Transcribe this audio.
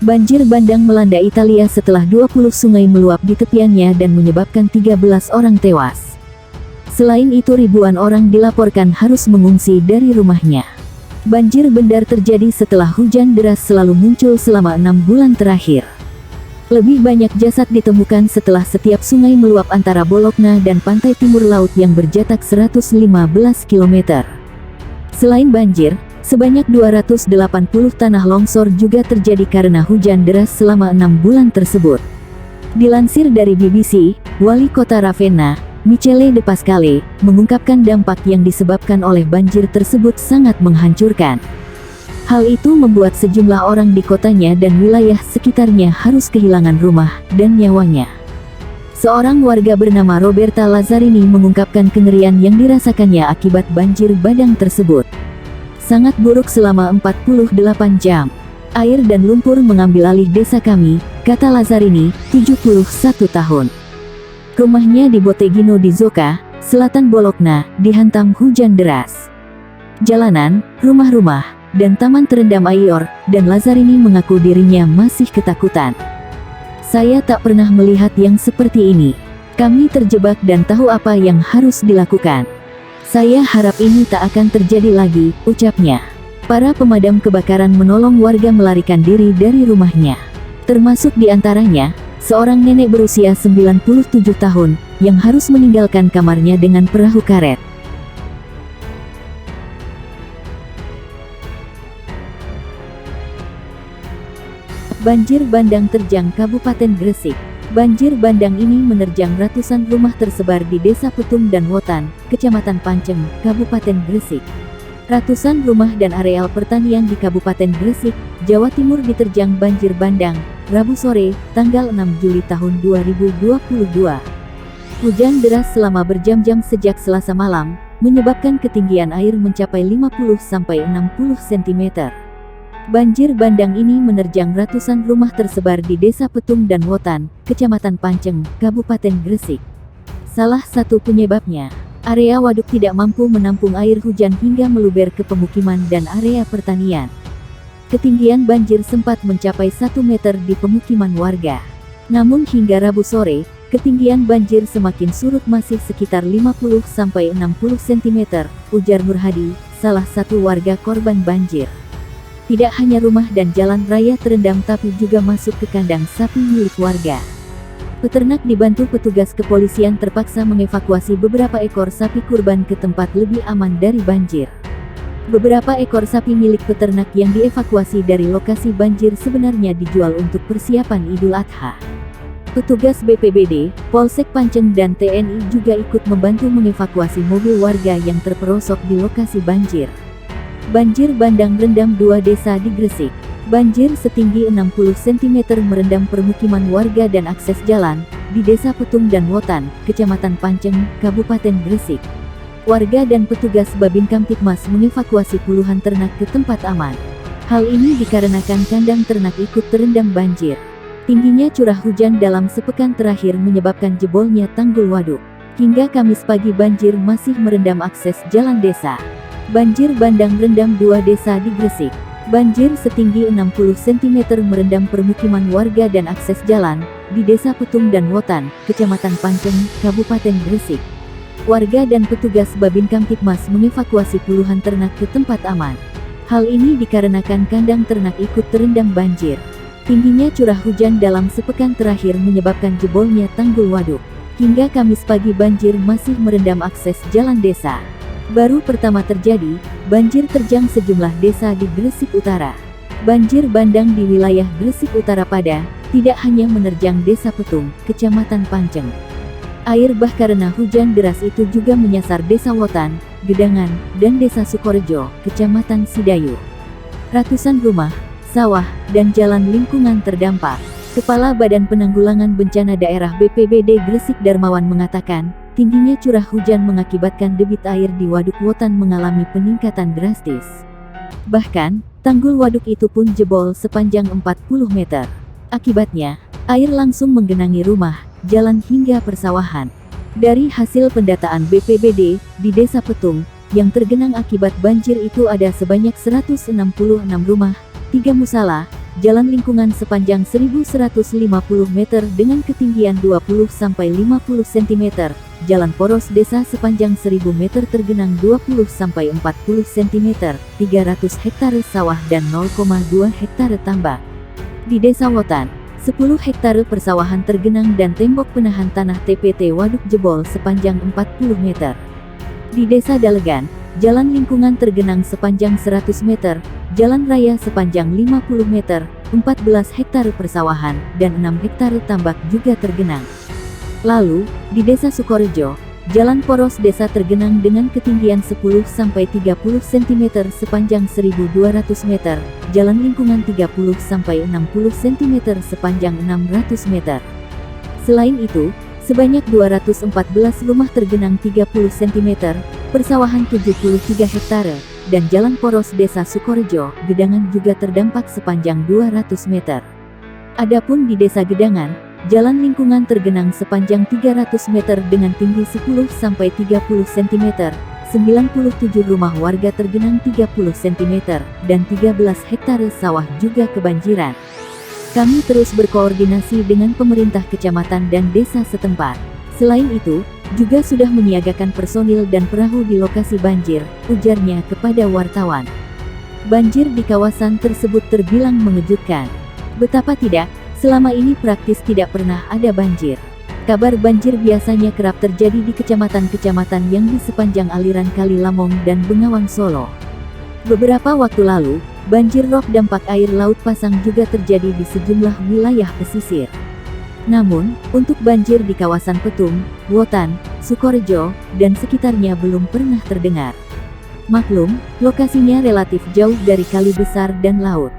Banjir bandang melanda Italia setelah 20 sungai meluap di tepiannya dan menyebabkan 13 orang tewas. Selain itu ribuan orang dilaporkan harus mengungsi dari rumahnya. Banjir bandar terjadi setelah hujan deras selalu muncul selama 6 bulan terakhir. Lebih banyak jasad ditemukan setelah setiap sungai meluap antara Bologna dan pantai timur laut yang berjarak 115 km. Selain banjir, sebanyak 280 tanah longsor juga terjadi karena hujan deras selama 6 bulan tersebut. Dilansir dari BBC, Wali Kota Ravenna, Michele De Pascale, mengungkapkan dampak yang disebabkan oleh banjir tersebut sangat menghancurkan. Hal itu membuat sejumlah orang di kotanya dan wilayah sekitarnya harus kehilangan rumah dan nyawanya. Seorang warga bernama Roberta Lazzarini mengungkapkan kengerian yang dirasakannya akibat banjir bandang tersebut. Sangat buruk selama 48 jam. Air dan lumpur mengambil alih desa kami, kata Lazzarini, 71 tahun. Rumahnya di Botteghino di Zocca, selatan Bologna, dihantam hujan deras. Jalanan, rumah-rumah, dan taman terendam air, dan Lazzarini mengaku dirinya masih ketakutan. Saya tak pernah melihat yang seperti ini. Kami terjebak dan tahu apa yang harus dilakukan. Saya harap ini tak akan terjadi lagi, ucapnya. Para pemadam kebakaran menolong warga melarikan diri dari rumahnya. Termasuk di antaranya, seorang nenek berusia 97 tahun, yang harus meninggalkan kamarnya dengan perahu karet. Banjir bandang terjang Kabupaten Gresik. Banjir bandang ini menerjang ratusan rumah tersebar di Desa Petung dan Wotan, Kecamatan Panceng, Kabupaten Gresik. Ratusan rumah dan areal pertanian di Kabupaten Gresik, Jawa Timur diterjang banjir bandang, Rabu sore, tanggal 6 Juli tahun 2022. Hujan deras selama berjam-jam sejak Selasa malam, menyebabkan ketinggian air mencapai 50-60 cm. Banjir bandang ini menerjang ratusan rumah tersebar di Desa Petung dan Wotan, Kecamatan Panceng, Kabupaten Gresik. Salah satu penyebabnya, area waduk tidak mampu menampung air hujan hingga meluber ke pemukiman dan area pertanian. Ketinggian banjir sempat mencapai 1 meter di pemukiman warga. Namun hingga Rabu sore, ketinggian banjir semakin surut masih sekitar 50-60 cm, ujar Nurhadi, salah satu warga korban banjir. Tidak hanya rumah dan jalan raya terendam tapi juga masuk ke kandang sapi milik warga. Peternak dibantu petugas kepolisian terpaksa mengevakuasi beberapa ekor sapi kurban ke tempat lebih aman dari banjir. Beberapa ekor sapi milik peternak yang dievakuasi dari lokasi banjir sebenarnya dijual untuk persiapan Idul Adha. Petugas BPBD, Polsek Panceng dan TNI juga ikut membantu mengevakuasi mobil warga yang terperosok di lokasi banjir. Banjir bandang merendam 2 desa di Gresik. Banjir setinggi 60 cm merendam permukiman warga dan akses jalan, di Desa Petung dan Wotan, Kecamatan Panceng, Kabupaten Gresik. Warga dan petugas Babin Kamtipmas mengevakuasi puluhan ternak ke tempat aman. Hal ini dikarenakan kandang ternak ikut terendam banjir. Tingginya curah hujan dalam sepekan terakhir menyebabkan jebolnya tanggul waduk. Hingga Kamis pagi banjir masih merendam akses jalan desa. Banjir bandang merendam 2 desa di Gresik. Banjir setinggi 60 cm merendam permukiman warga dan akses jalan, di Desa Petung dan Wotan, Kecamatan Panceng, Kabupaten Gresik. Warga dan petugas Babin Kamtipmas mengevakuasi puluhan ternak ke tempat aman. Hal ini dikarenakan kandang ternak ikut terendam banjir. Tingginya curah hujan dalam sepekan terakhir menyebabkan jebolnya tanggul waduk. Hingga Kamis pagi banjir masih merendam akses jalan desa. Baru pertama terjadi, banjir terjang sejumlah desa di Gresik Utara. Banjir bandang di wilayah Gresik Utara pada, tidak hanya menerjang Desa Petung, Kecamatan Panceng. Air bah karena hujan deras itu juga menyasar Desa Wotan, Gedangan, dan Desa Sukorejo, Kecamatan Sidayu. Ratusan rumah, sawah, dan jalan lingkungan terdampak. Kepala Badan Penanggulangan Bencana Daerah BPBD Gresik Darmawan mengatakan, tingginya curah hujan mengakibatkan debit air di Waduk Wotan mengalami peningkatan drastis. Bahkan, tanggul waduk itu pun jebol sepanjang 40 meter. Akibatnya, air langsung menggenangi rumah, jalan hingga persawahan. Dari hasil pendataan BPBD, di Desa Petung, yang tergenang akibat banjir itu ada sebanyak 166 rumah, 3 musala, jalan lingkungan sepanjang 1150 meter dengan ketinggian 20-50 cm, jalan poros desa sepanjang 1000 meter tergenang 20-40 cm, 300 hektare sawah dan 0,2 hektare tambak. Di Desa Wotan, 10 hektare persawahan tergenang dan tembok penahan tanah TPT waduk jebol sepanjang 40 meter. Di Desa Dalegan, jalan lingkungan tergenang sepanjang 100 meter, jalan raya sepanjang 50 meter, 14 hektare persawahan, dan 6 hektare tambak juga tergenang. Lalu, di Desa Sukorejo, jalan poros desa tergenang dengan ketinggian 10-30 cm sepanjang 1200 meter, jalan lingkungan 30-60 cm sepanjang 600 meter. Selain itu, sebanyak 214 rumah tergenang 30 cm, persawahan 73 hektare, dan jalan poros desa Sukorejo, Gedangan juga terdampak sepanjang 200 meter. Adapun di Desa Gedangan, jalan lingkungan tergenang sepanjang 300 meter dengan tinggi 10-30 cm, 97 rumah warga tergenang 30 cm, dan 13 hektare sawah juga kebanjiran. Kami terus berkoordinasi dengan pemerintah kecamatan dan desa setempat. Selain itu, juga sudah menyiagakan personil dan perahu di lokasi banjir, ujarnya kepada wartawan. Banjir di kawasan tersebut terbilang mengejutkan. Betapa tidak, selama ini praktis tidak pernah ada banjir. Kabar banjir biasanya kerap terjadi di kecamatan-kecamatan yang di sepanjang aliran Kali Lamong dan Bengawan Solo. Beberapa waktu lalu, banjir rob dampak air laut pasang juga terjadi di sejumlah wilayah pesisir. Namun, untuk banjir di kawasan Petung, Wotan, Sukorejo, dan sekitarnya belum pernah terdengar. Maklum, lokasinya relatif jauh dari kali besar dan laut.